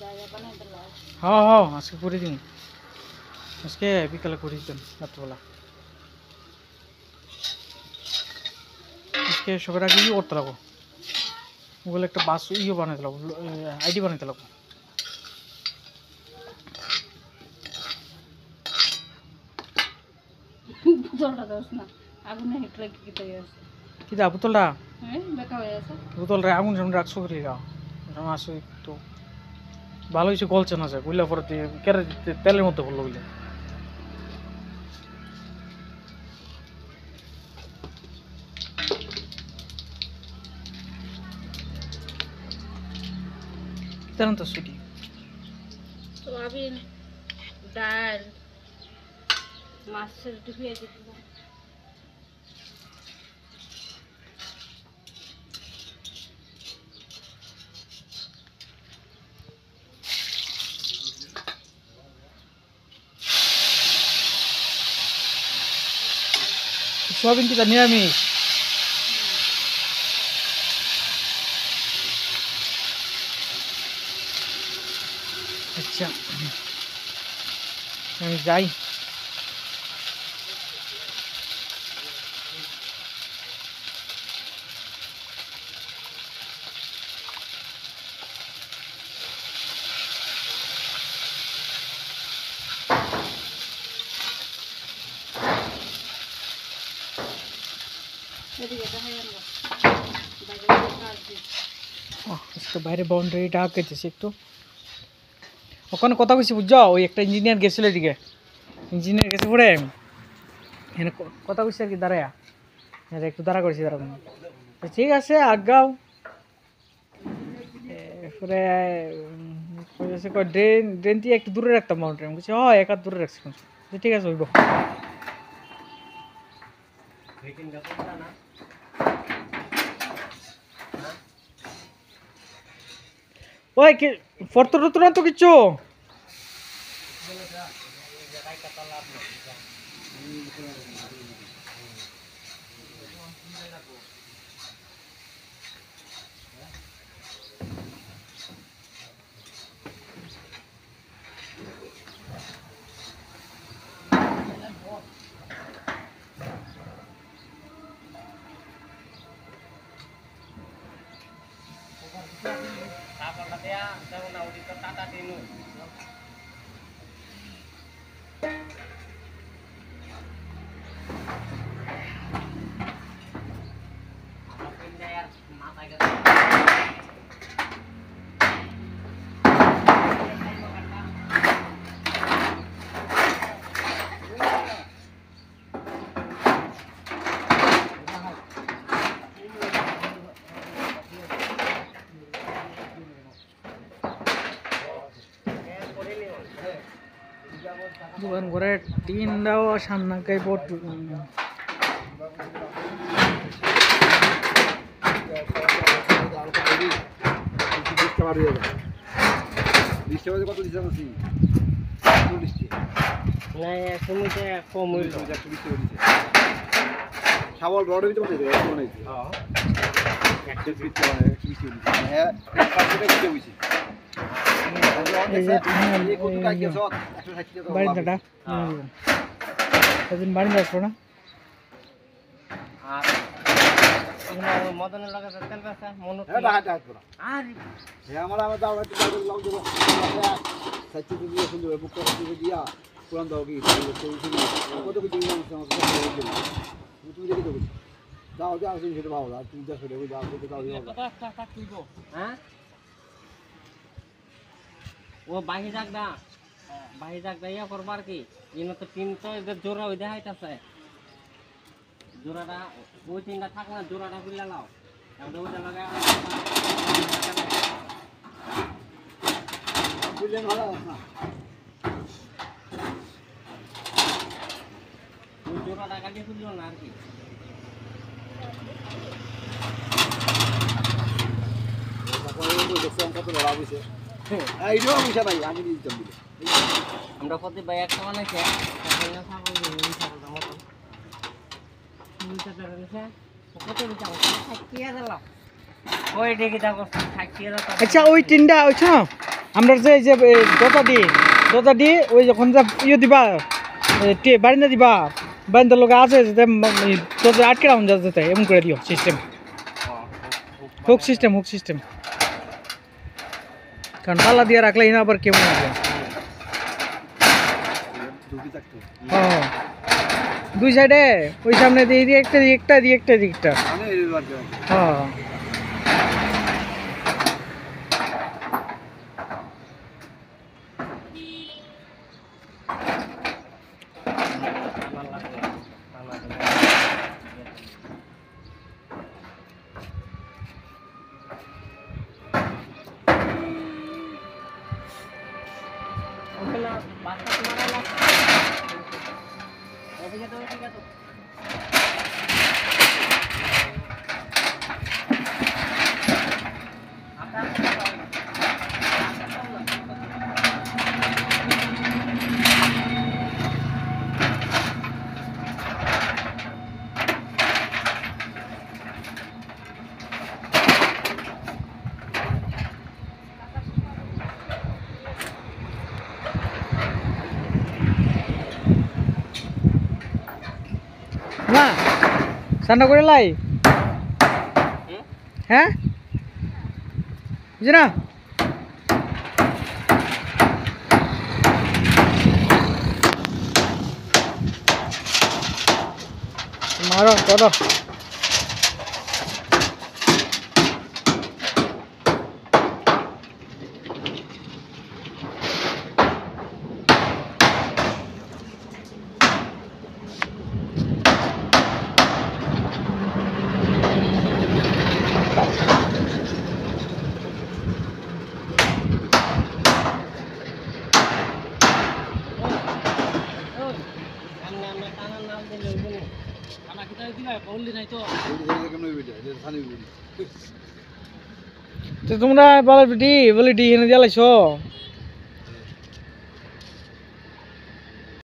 হ্যাঁ হ্যাঁ আজকে করে দিন, আজকে বিকালে করে দিতেন রাত্রবেলা। আজকে সবার আগে ইয়ে করতে লাগবো, ওগুলো একটা বাস ইয়ে বানাইতে লাগবো, আইডি বানাইতে লাগবো। কিতা বোতলটা বোতলটা আগুন সামনে রাখছো করে গাও আসো একটু ভালো হয়েছে, গলছে না যায় বুঝলে, পরে কেড়ে তেলের মধ্যে পড়লো বুঝলে। তেমন তো সুটি সোয়াবিন, ডাল, মাছের ডুবিয়ে দিতে। সোয়াবিন কিতা নিরামিষ? আচ্ছা আমি যাই। আজকে বাইরে বাউন্ডারিটা আঁকেতেছি একটু, ওখানে কথা কইছি বুঝছো, ওই একটা ইঞ্জিনিয়ার গেছিল এদিকে, ইঞ্জিনিয়ার গেছে পরে এখানে কথা কইছি আর কি, দাঁড়ায়া একটু দাঁড়া করেছি, দাঁড়া ঠিক আছে আগাও। এরপরে ড্রেন ড্রেন দিয়ে একটু দূরে রাখতাম বাউন্ডারি, আমি বলছি হয় এক হাত দূরে রাখছি, ঠিক আছে হইব। ওই কি ফর্ত টর্ত তো কিচ্ছু দোকান ঘরে টিনটাও সামনাকাই বোট শাবল বড় ভিতরে বসে দেবে মনে হইছে হ্যাঁ বাড়িটা সেদিন বাড়ি আসবো না, মদনের লাগে তেল বেচা মনে আমার আমার দাও সাইতে দিয়ে সুন্দর বুক করে দিয়া পুরান দাও কি কত কিছু তুমি দেখে দেবো দাও দাও সেটা ভালো আর তুমি দেখো দেখো দাও দাও হ্যাঁ ও বাহি যাক দা ইয়া করবার কি ইনো তো তিন তো এদের জোড়া ওই দেখাইতাছে জোড়াটা ওই তিনটা থাক না, জোড়াটা খুললে নাও ওইটা লাগাই বুঝলেন ভালো না ওই জোড়াটা কাটিয়ে খুললো না আর কি। আমরা প্রতি ভাই একটা বানাইছে আচ্ছা ওই টিনটা ওইছ আমরা যে এই যে দরজা দিয়ে ওই যখন যা ইয়ে দিবা বারিন্দা দিবা বারিন্দার লোক আছে যাতে দরজা আটকে রাখুন যাতে এমন করে দিও সিস্টেম হুক সিস্টেম কারণ তালা দিয়ে রাখলে না আবার কেমন আসবে হ্যাঁ দুই সাইডে ওই সামনে দিয়ে একটা হ্যাঁ না সান্না করে লাই হ্যাঁ বুঝি না মারো করো তোমরা বলে ডি এনে জ্বালাইছো